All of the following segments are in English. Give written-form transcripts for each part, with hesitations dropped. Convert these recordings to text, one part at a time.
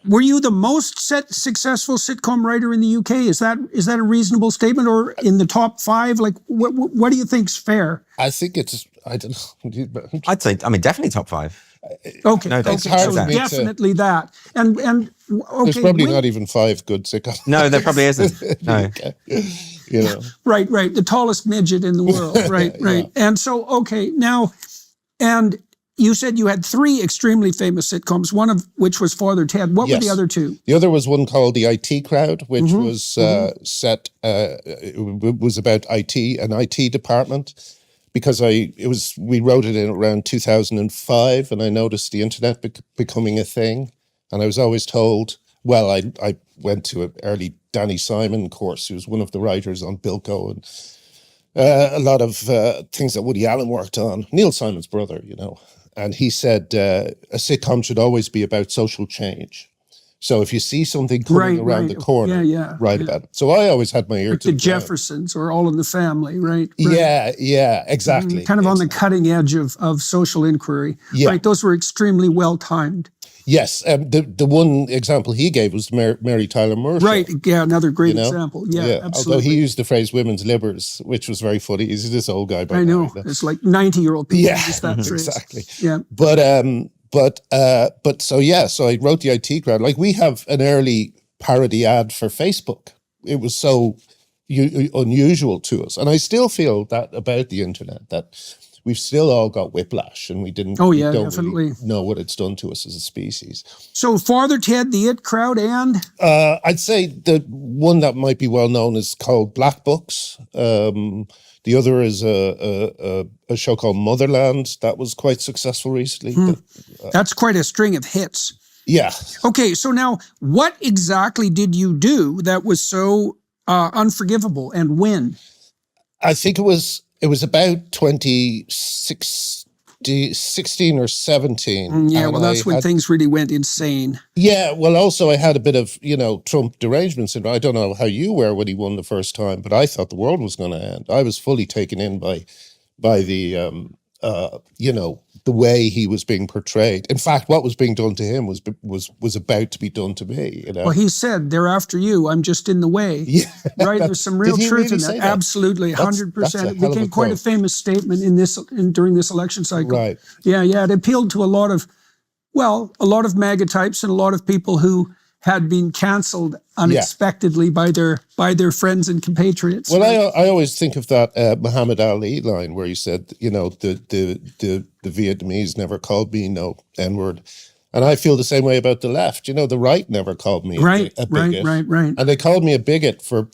Were you the most successful sitcom writer in the UK? Is that a reasonable statement, or in the top 5? Like, what do you think's fair? I think it's, I don't know. I'd say, definitely top 5. Okay, No, okay, it's hard so for me definitely that. And okay, there's probably not even 5 good sitcoms. No, there probably isn't. No. You know. Right. The tallest midget in the world. Right. Yeah. And so, okay, now, and you said you had 3 extremely famous sitcoms, one of which was Father Ted. What were the other 2? The other was one called The IT Crowd, which was set, it was about IT, an IT department, because we wrote it in around 2005, and I noticed the internet becoming a thing. And I was always told, well, I went to an early Danny Simon course, who was one of the writers on Bilko, and a lot of things that Woody Allen worked on, Neil Simon's brother, you know. And he said a sitcom should always be about social change. So if you see something coming around the corner, write about it. So I always had my ear to the Jeffersons or All in the Family, right? Yeah, exactly. Kind of on the cutting edge of social inquiry. Yeah. Right, those were extremely well-timed. Yes, the one example he gave was Mary Tyler Moore. Right, yeah, another great example. Yeah, absolutely. Although he used the phrase "women's libbers," which was very funny. He's this old guy. I know. It's like 90-year-old people use that phrase. Exactly. Yeah. So I wrote the IT Crowd. Like, we have an early parody ad for Facebook. It was so unusual to us, and I still feel that about the internet, that we've still all got whiplash, and we don't really know what it's done to us as a species. So Father Ted, the It Crowd, and? I'd say the one that might be well known is called Black Books. The other is a show called Motherland that was quite successful recently. That's quite a string of hits. Yeah. Okay, so now what exactly did you do that was so unforgivable, and when? I think it was about 2016 or 17. Yeah, well, that's when things really went insane. Yeah, well, also I had a bit of, Trump derangement syndrome. I don't know how you were when he won the first time, but I thought the world was going to end. I was fully taken in by the, the way he was being portrayed. In fact, what was being done to him was about to be done to me. Well, he said, "They're after you. I'm just in the way." Yeah, right. There's some real truth in that. Absolutely, 100%. It became quite a famous statement during this election cycle. Right. Yeah. It appealed to a lot of MAGA types and a lot of people who had been canceled unexpectedly by their friends and compatriots. Well, I always think of that Muhammad Ali line where he said, the Vietnamese never called me no N-word. And I feel the same way about the left. The right never called me a bigot. Right. And they called me a bigot for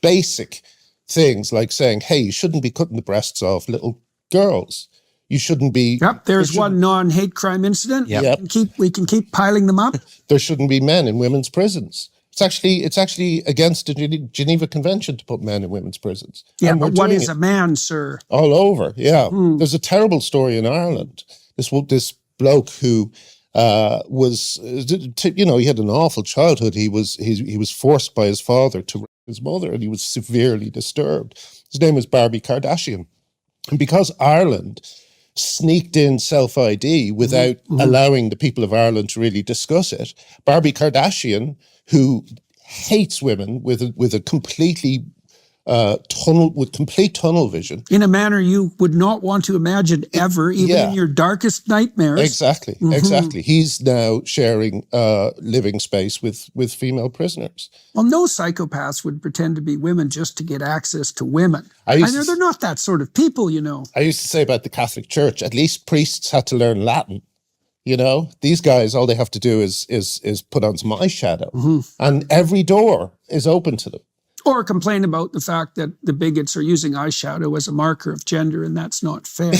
basic things like saying, hey, you shouldn't be cutting the breasts off little girls. You shouldn't be... Yep, there's one non-hate crime incident. Yep. We can keep piling them up. There shouldn't be men in women's prisons. It's actually against the Geneva Convention to put men in women's prisons. Yeah, but what is a man, sir? All over, yeah. There's a terrible story in Ireland. This bloke who was, he had an awful childhood. He was forced by his father to rape his mother, and he was severely disturbed. His name was Barbie Kardashian. And because Ireland sneaked in self-ID without allowing the people of Ireland to really discuss it, Barbie Kardashian, who hates women with a completely complete tunnel vision, in a manner you would not want to imagine ever, even in your darkest nightmares. Exactly. He's now sharing living space with female prisoners. Well, no psychopaths would pretend to be women just to get access to women. They're not that sort of people, I used to say about the Catholic Church, at least priests had to learn Latin. These guys, all they have to do is put on some eyeshadow, and every door is open to them. Or complain about the fact that the bigots are using eyeshadow as a marker of gender, and that's not fair.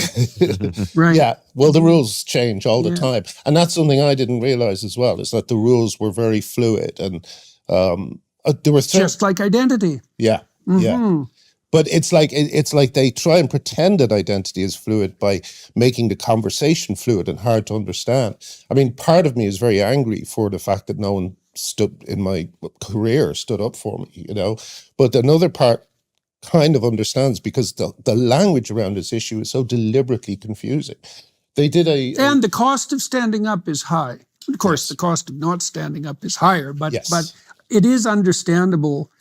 Right? Yeah. Well, the rules change all the time. And that's something I didn't realize as well, is that the rules were very fluid. And there were... Just like identity. Yeah. Yeah. But it's like they try and pretend that identity is fluid by making the conversation fluid and hard to understand. I mean, part of me is very angry for the fact that no one stood up for me, but another part kind of understands, because the language around this issue is so deliberately confusing. They did and the cost of standing up is high. Of course, the cost of not standing up is higher, but it is understandable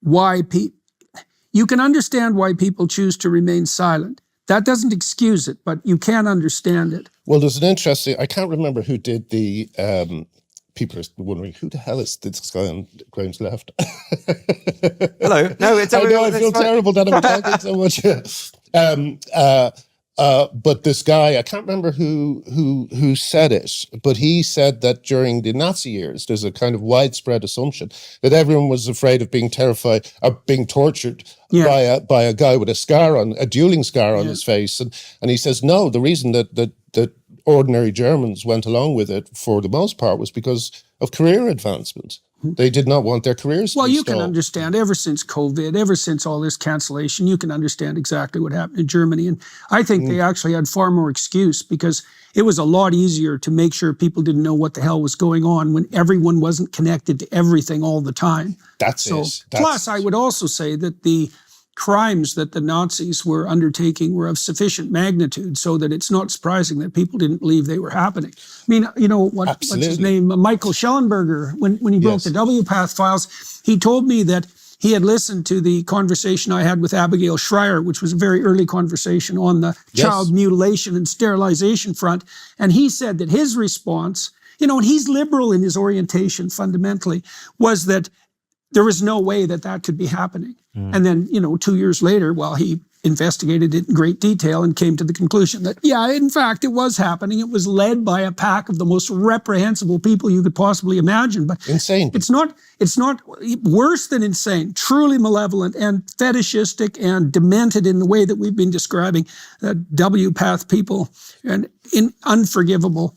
why you can understand why people choose to remain silent. That doesn't excuse it, but you can understand it. Well, there's an interesting, I can't remember who did the, people are wondering, who the hell is this guy on Graham's left? Hello. No, it's I know, I feel terrible that I'm talking so much. But this guy, I can't remember who said it, but he said that during the Nazi years, there's a kind of widespread assumption that everyone was afraid of being terrified, of being tortured by a guy with a dueling scar on his face. And he says, no, the reason that ordinary Germans went along with it for the most part was because of career advancement. They did not want their careers to be you stalled. can understand, ever since COVID, ever since all this cancellation, you can understand exactly what happened in Germany. And I think they actually had far more excuse because it was a lot easier to make sure people didn't know what the hell was going on when everyone wasn't connected to everything all the time. Plus, I would also say that the crimes that the Nazis were undertaking were of sufficient magnitude so that it's not surprising that people didn't believe they were happening. I mean, you know, what's his name? Michael Schellenberger, when he broke the W-Path files, he told me that he had listened to the conversation I had with Abigail Schreier, which was a very early conversation on the child mutilation and sterilization front. And he said that his response, you know, and he's liberal in his orientation fundamentally, was that there was no way that that could be happening. And then, you know, 2 years later, well, he investigated it in great detail and came to the conclusion that, yeah, in fact, it was happening. It was led by a pack of the most reprehensible people you could possibly imagine. But insane. It's not worse than insane, truly malevolent and fetishistic and demented in the way that we've been describing W-Path people, and unforgivable.